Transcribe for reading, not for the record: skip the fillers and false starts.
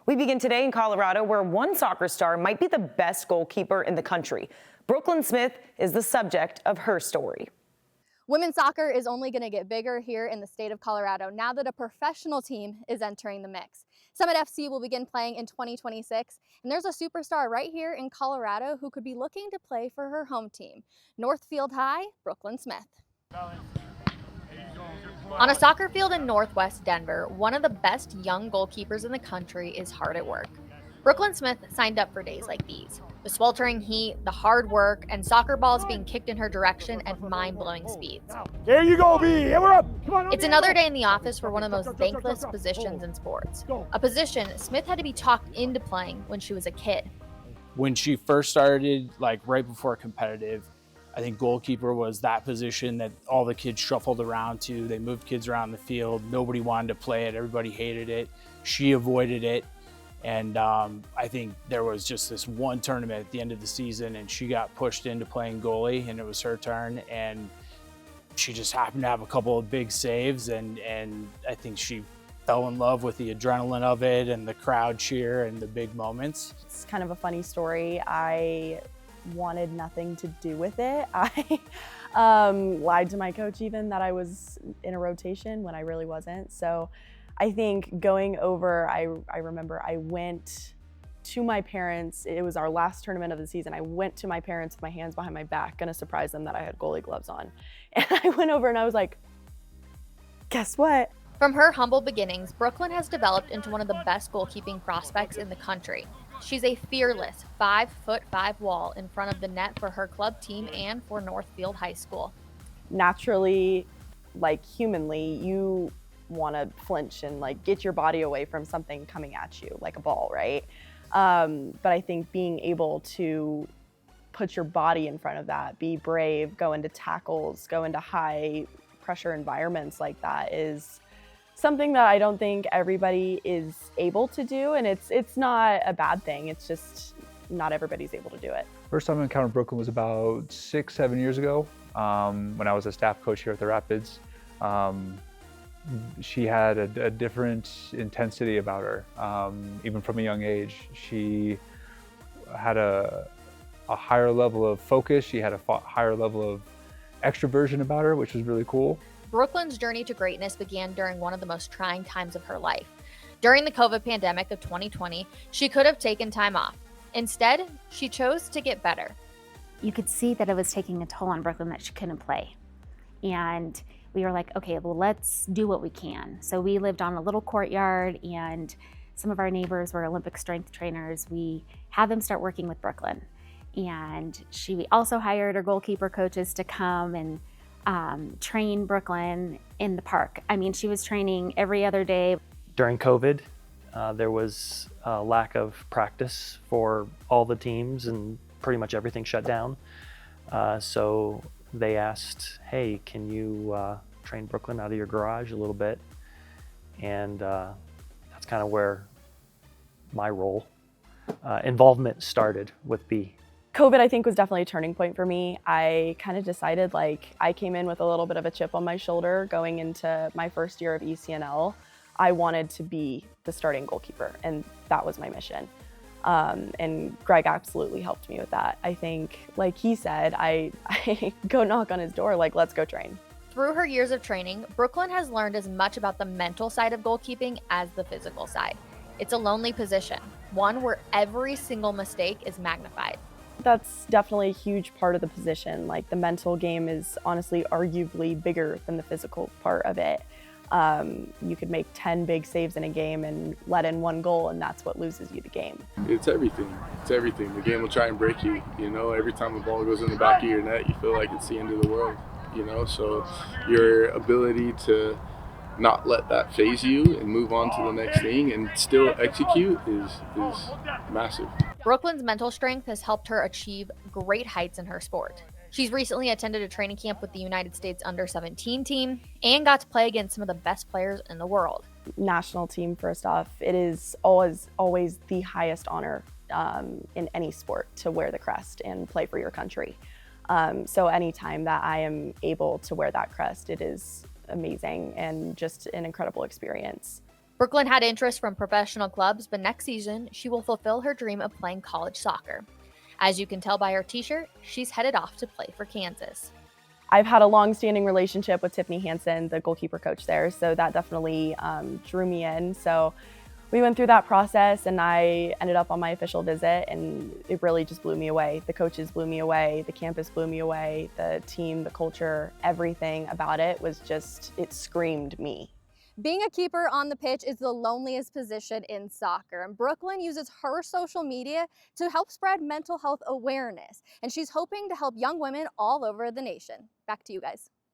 We begin today in Colorado, where one soccer star might be the best goalkeeper in the country. Brooklyn Smith is the subject of her story. Women's soccer is only going to get bigger here in the state of Colorado now that a professional team is entering the mix. Summit FC will begin playing in 2026, and there's a superstar right here in Colorado who could be looking to play for her home team, Northfield High, Brooklyn Smith. On a soccer field in Northwest Denver, one of the best young goalkeepers in the country is hard at work. Brooklyn Smith signed up for days like these. The sweltering heat, the hard work, and soccer balls being kicked in her direction at mind-blowing speeds. There you go, B. Yeah, we're up. Come on, It's another day in the office for one of the most thankless positions in sports. A position Smith had to be talked into playing when she was a kid. When she first started, like right before competitive, I think goalkeeper was that position that all the kids shuffled around to. They moved kids around the field. Nobody wanted to play it. Everybody hated it. She avoided it. And I think there was just this one tournament at the end of the season, and she got pushed into playing goalie, and it was her turn. And she just happened to have a couple of big saves, and I think she fell in love with the adrenaline of it and the crowd cheer and the big moments. It's kind of a funny story. I wanted nothing to do with it. I lied to my coach even that I was in a rotation when I really wasn't. So I think going over, I remember I went to my parents. It was our last tournament of the season. I went to my parents with my hands behind my back, gonna surprise them that I had goalie gloves on. And I went over and I was like, guess what? From her humble beginnings, Brooklyn has developed into one of the best goalkeeping prospects in the country. She's a fearless 5'5" wall in front of the net for her club team and for Northfield High School. Naturally, like humanly, you want to flinch and like get your body away from something coming at you like a ball, right? But I think being able to put your body in front of that, be brave, go into tackles, go into high pressure environments like that is something that I don't think everybody is able to do, and it's not a bad thing. It's just not everybody's able to do it. First time I encountered Brooklyn was about 6-7 years ago when I was a staff coach here at the Rapids. She had a different intensity about her, even from a young age. She had a higher level of focus. She had a higher level of extroversion about her, which was really cool. Brooklyn's journey to greatness began during one of the most trying times of her life. During the COVID pandemic of 2020, she could have taken time off. Instead, she chose to get better. You could see that it was taking a toll on Brooklyn that she couldn't play. And we were like, okay, well, let's do what we can. So we lived on a little courtyard, and some of our neighbors were Olympic strength trainers. We had them start working with Brooklyn. And she also hired her goalkeeper coaches to come and train Brooklyn in the park. I mean, she was training every other day. During COVID, there was a lack of practice for all the teams, and pretty much everything shut down. So they asked, hey, can you train Brooklyn out of your garage a little bit? And that's kind of where my role, involvement started with B. COVID, I think, was definitely a turning point for me. I kind of decided, like, I came in with a little bit of a chip on my shoulder going into my first year of ECNL. I wanted to be the starting goalkeeper, and that was my mission. And Greg absolutely helped me with that. I think, like he said, I go knock on his door, like, let's go train. Through her years of training, Brooklyn has learned as much about the mental side of goalkeeping as the physical side. It's a lonely position, one where every single mistake is magnified. That's definitely a huge part of the position. Like, the mental game is honestly arguably bigger than the physical part of it. You could make 10 big saves in a game and let in one goal, and that's what loses you the game. It's everything. It's everything. The game will try and break you. You know, every time a ball goes in the back of your net, you feel like it's the end of the world. You know, so your ability to not let that phase you and move on to the next thing and still execute is massive. Brooklyn's mental strength has helped her achieve great heights in her sport. She's recently attended a training camp with the United States under-17 team and got to play against some of the best players in the world. National team, first off, it is always the highest honor in any sport to wear the crest and play for your country. So anytime that I am able to wear that crest, it is amazing and just an incredible experience. Brooklyn had interest from professional clubs, but next season, she will fulfill her dream of playing college soccer. As you can tell by her t-shirt, she's headed off to play for Kansas. I've had a long-standing relationship with Tiffany Hansen, the goalkeeper coach there, so that definitely drew me in. So we went through that process and I ended up on my official visit, and it really just blew me away. The coaches blew me away, the campus blew me away, the team, the culture, everything about it was just, it screamed me. Being a keeper on the pitch is the loneliest position in soccer, and Brooklyn uses her social media to help spread mental health awareness, and she's hoping to help young women all over the nation. Back to you guys.